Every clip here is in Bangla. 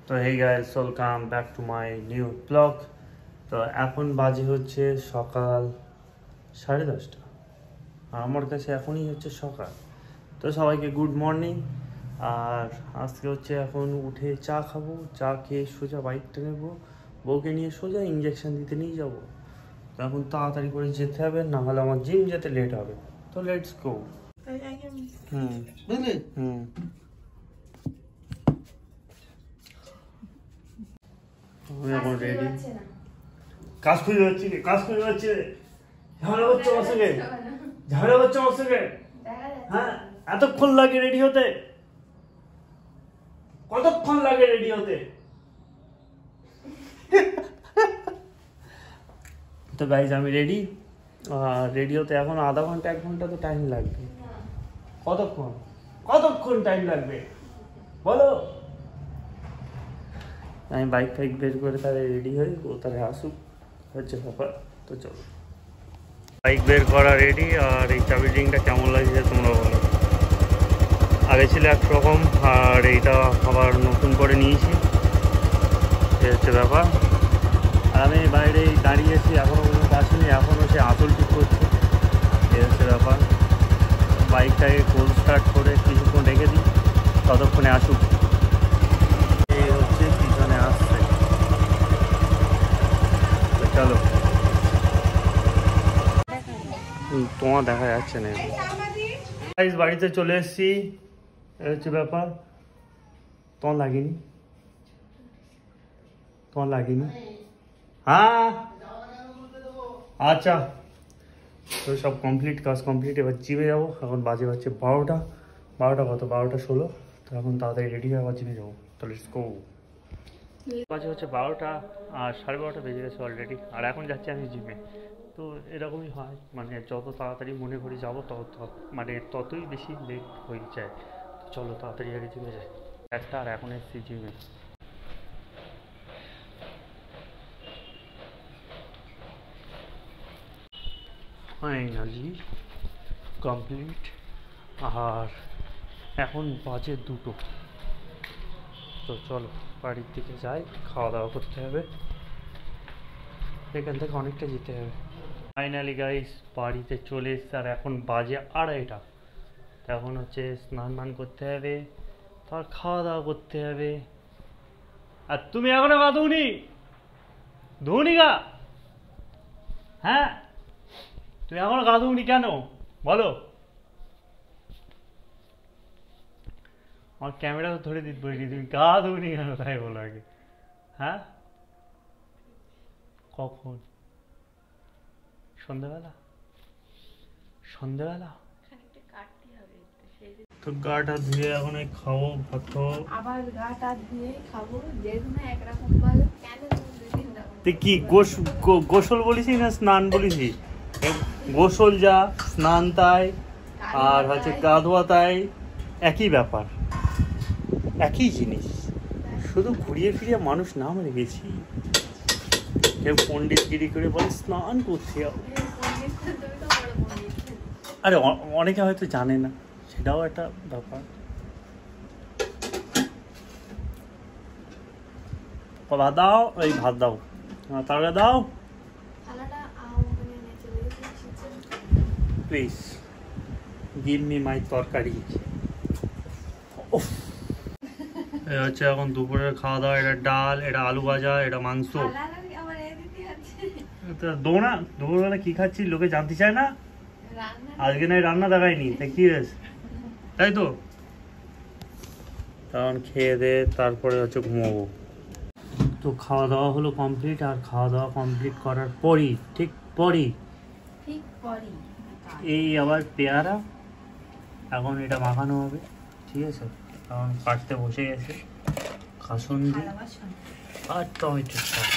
তো hey guys, welcome back to my new vlog. তো এখন বাজে হচ্ছে সকাল 10:30। আর আমার কাছে এখনই হচ্ছে সকাল। তো সবাইকে গুড মর্নিং। আর আজকে হচ্ছে এখন উঠে চা খাবো, চা খেয়ে সোজা বাইকটা নেবো, বউকে নিয়ে সোজা ইঞ্জেকশন দিতে নিয়ে যাবো। তো এখন তাড়াতাড়ি করে যেতে হবে, না হলে আমার জিম যেতে লেট হবে। তো লেটস গো। বুঝলি? আমি এখন রেডি। কাজ খুঁজে যাচ্ছি, ঝামেলা হচ্ছে আমার সঙ্গে, হ্যাঁ এতক্ষণ লাগে রেডি হতে, কতক্ষণ লাগে রেডি হতে? তো গাইজ আমি রেডি। রেডি হতে এখন আধা ঘন্টা 1 ঘন্টা তো টাইম লাগবে। কতক্ষণ টাইম লাগবে বলো? আমি বাইক বের করে তাহলে রেডি হই, ও তাহলে আসুক, হচ্ছে ব্যাপার। তো চলো, বাইক বের করা রেডি। আর এই চাবি রিংটা কেমন লাগছে তোমরা বলো? আগে ছিল একরকম, আর এইটা আবার নতুন করে নিয়েছি, এই হচ্ছে ব্যাপার। আর আমি বাইরে দাঁড়িয়েছি, এখনও পর্যন্ত আসেনি, এখনও সে আঁচল ঠিক করছে, এই হচ্ছে ব্যাপার। বাইকটাকে কোল্ড স্টার্ট করে কিছুক্ষণ রেখে দিই, ততক্ষণে আসুক। এই হচ্ছে পিছনে আসছে, তো চলো। তোমার দেখা যাচ্ছে না। বাড়িতে চলে এসেছি, এই হচ্ছে ব্যাপার। তোমার লাগেনি? হ্যাঁ আচ্ছা, তো সব কমপ্লিট, কাজ কমপ্লিট। এবার জিমে যাবো। এখন বাজে হচ্ছে 12টা কত, 12:16। তো এখন তাড়াতাড়ি রেডি হয়ে আবার জিমে যাবো। তো লেটস গো। বাজে হচ্ছে 12টা, আর 12:30 বেজে গেছে অলরেডি। আর এখন যাচ্ছি আমি জিমে। তো এরকমই হয়, মানে যত তাড়াতাড়ি মনে করি যাবো ততই বেশি লেট হয়ে যায়। তো চলো তাড়াতাড়ি আগে জিমে যাই। একটা আর এখন এসেছি জিমে। Finally complete. আর এখন বাজে 2টো। তো চলো বাড়ির দিকে যাই, খাওয়া দাওয়া করতে হবে, এখান থেকে অনেকটা যেতে হবে। ফাইনালি গাইস বাড়িতে চলে এসছে, আর এখন বাজে 2:30। এখন হচ্ছে স্নান করতে হবে, তারপর খাওয়া দাওয়া করতে হবে। আর তুমি এখনো গা ধুনি গা? হ্যাঁ তুমি এখনো গা ধুনি কেন বলো? আমার ক্যামেরা তো ধরে দিতে বলি, তুমি গা ধুনি কেন তাই বলো আগে। হ্যাঁ কখন? সন্ধ্যাবেলা? তো গাটা ধুয়ে এখন খাবো, ভাত খাবো, আবার গাটা ধুয়ে খাবো। যেগুলো একরকম বলো কেন? তুই কি গোসল বলিস না স্নান বলিস? গোসল যা, স্নান তাই, আর হচ্ছে গা ধোয়া তাই, একই ব্যাপার, একই জিনিস, শুধু ঘুরিয়ে ফিরিয়ে মানুষ নাম রেখেছি। কেউ পণ্ডিতগিরি করে বলে স্নান করতে হবে। আরে অনেকে হয়তো জানে না, সেটাও একটা ব্যাপার। ভাত দাও, এই ভাত দাও, তাহলে দাও প্লিজ, গিভ মি মাই তরকারি। এটা হচ্ছে এখন দুপুরের খাওয়া দাওয়া। এটা ডাল, এটা আলু ভাজা, এটা মাংস। দো না, দুপুরবেলা কি খাচ্ছি লোকে জানতে চায় না? আজকে নাই রান্না দেখায়নি, তাই কি হয়েছে? তাই তো, তখন খেয়ে দে তারপরে হচ্ছে ঘুমাবো। তো খাওয়া দাওয়া হলো কমপ্লিট। আর খাওয়া দাওয়া কমপ্লিট করার পরই ঠিক পরই এই আবার পেয়ারা, এখন এটা মাখানো হবে, ঠিক আছে? এখন কাটতে বসে গেছে কাসুন্দি আর টমেটো সস।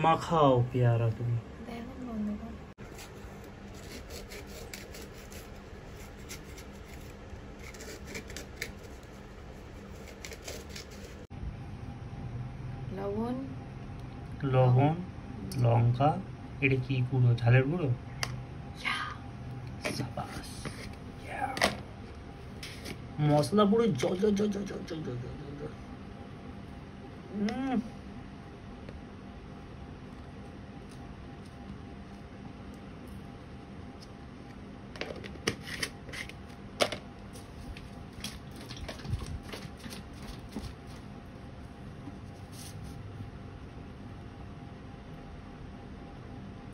মাখাও পেয়ারা তুমি। লবণ, লঙ্কা, এটা কি গুঁড়ো? ঝালের গুঁড়ো। মশলা পুরো জল জল জল জল জল জল জল জল জল।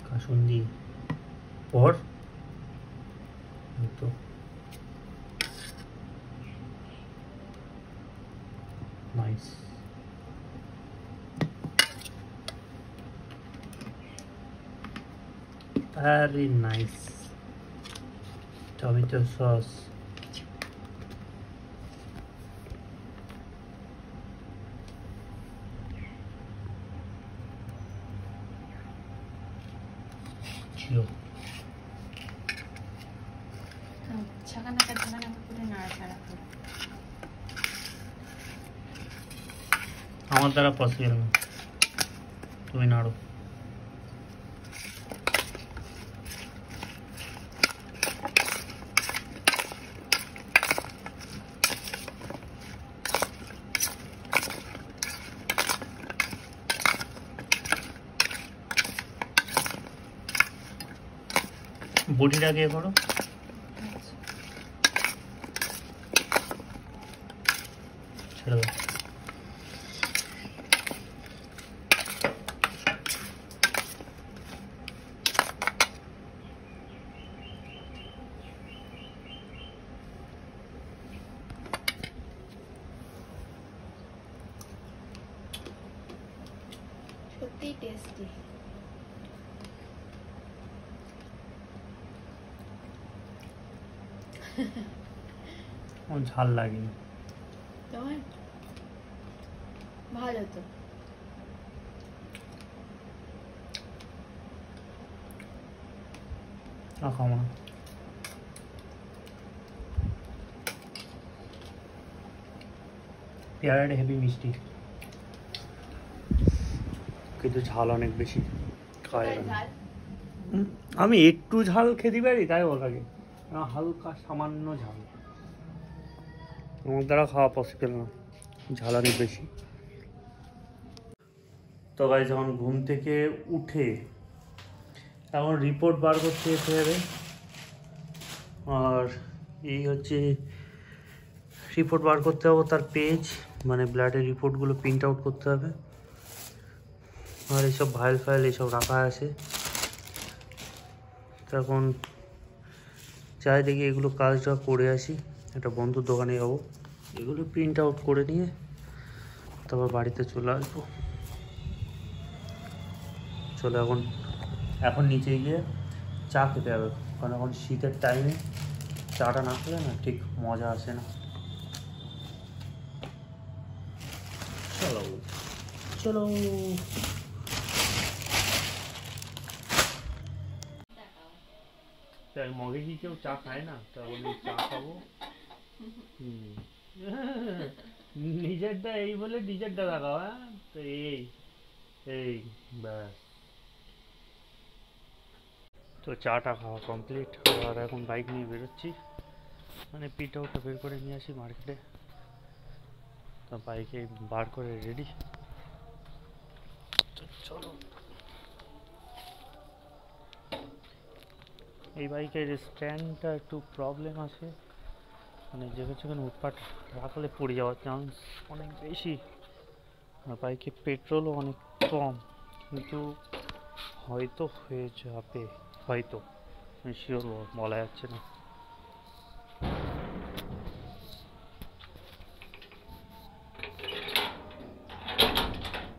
কাসুন্দি পর তো nice. Very nice tomato sauce. Chill. ঝাঁকানাকা করে নাড়াচাড়া করো। আমার দ্বারা পসিবল না, তুমি নাড়ো। বটিটা দিয়ে করো। ছেড়ে দাও। সত্যিই টেস্টি। ঝাল লাগেনি তোমার? ভালো তো। খাওয়া পেয়ারাটা হেভি মিষ্টি, কিন্তু ঝাল অনেক বেশি খায় না। আমি একটু ঝাল খেতে পারি তাই ও লাগে, হালকা সামান্য ঝাল আমার দ্বারা খাওয়া পসিবল না, ঝাল অনেক বেশি। তো ভাই যখন ঘুম থেকে উঠে এখন রিপোর্ট বার করতে যেতে হবে, আর এই হচ্ছে রিপোর্ট বার করতে হবে, তার পেজ মানে ব্লাডের রিপোর্টগুলো প্রিন্ট আউট করতে হবে, আর এইসব ফাইল ফাইল এইসব রাখা আছে। তখন চাই দেখি এগুলো কাজটা করে আসি, একটা বন্ধুর দোকানে যাবো, এগুলো প্রিন্ট আউট করে নিয়ে তারপর বাড়িতে চলে আসবো। চলে এখন নিচে গিয়ে চা খেতে হবে, কারণ এখন শীতের টাইমে চাটা না খেলে না ঠিক মজা আসে না। চলো চলো। মগে কি কেউ চা খায় না, তা বলি চা খাবো। নিজেরটা এই বলে নিজেরটা দেখাও। হ্যাঁ তো এই এই ব্যাস। তো চাটা খাওয়া কমপ্লিট, আর এখন বাইক নিয়ে বেরোচ্ছি, মানে পিট আউটটা বের করে নিয়ে আসি মার্কেটে, তো বাইকে বার করে রেডি। চলো। এই বাইকের স্ট্যান্ডটা একটু প্রবলেম আছে, মানে যেখানে উৎপাট রাখলে পড়ে যাওয়ার চান্স অনেক বেশি, আর বাইকে পেট্রোলও অনেক কম, কিন্তু হয়তো হয়ে যাবে, হয়তো শিওর বলা যাচ্ছে না।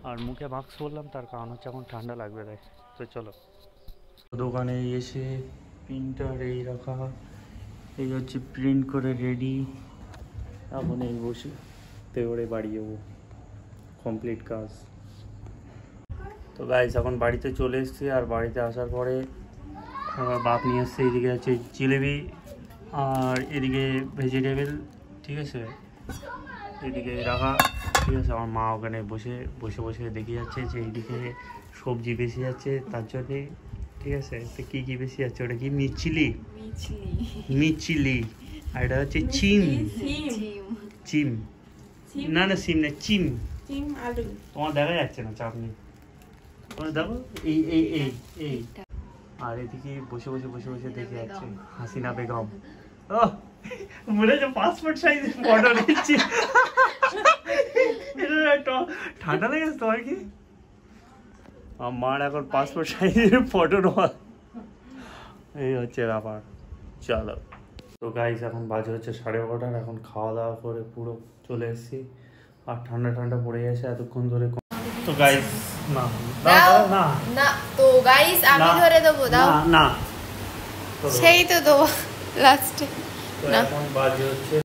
আর মুখে মাস্ক পরলাম, তার কারণ হচ্ছে এখন ঠান্ডা লাগবে তাই। তো চলো, দোকানে এসে প্রিন্টার এই রাখা, এই হচ্ছে প্রিন্ট করে রেডি, এখন এই বসে তেড়ে বাড়ি যাবো, কমপ্লিট কাজ। তো গাইস এখন বাড়িতে চলে এসেছি, আর বাড়িতে আসার পরে আমার বাপ নিয়ে এসছে, এদিকে আছে জিলেবি আর এদিকে ভেজিটেবল, ঠিক আছে, এদিকে রাখা, ঠিক আছে। আমার মা ওখানে বসে বসে বসে দেখে যাচ্ছে যে এইদিকে সবজি বেশি যাচ্ছে, তার জন্যে, ঠিক আছে। তো কী কী বেশি যাচ্ছে, ওটা কি মিচিলি? মিচিলি আর এটা হচ্ছে চিম। চিম না না সিম না চিম। তোমার দেখা যাচ্ছে না, চাপ নেই। তোমার দেখো এই এই এই এই আর এদিকে বসে বসে বসে বসে দেখে যাচ্ছে হাসিনা বেগম। ও মনে হচ্ছে পাসপোর্ট সাইজ ফটো নিচ্ছি। ঠান্ডা লেগেছে তোমার কি? আমার এখন পাসপোর্ট সাইজের ফটো নেওয়া, এই হচ্ছে ব্যাপার। চলো তো গাইস, এখন বাজে হচ্ছে 11:30। এখন খাওয়া দাওয়া করে পুরো চলে এসেছি, আর ঠান্ডা ঠান্ডা পড়ে গেছে এতক্ষণ ধরে। তো গাইস না না না তো গাইস আমি ধরে দেবো, দাও না সেই তো দেবো লাস্টে। তো এখন বাজে হচ্ছে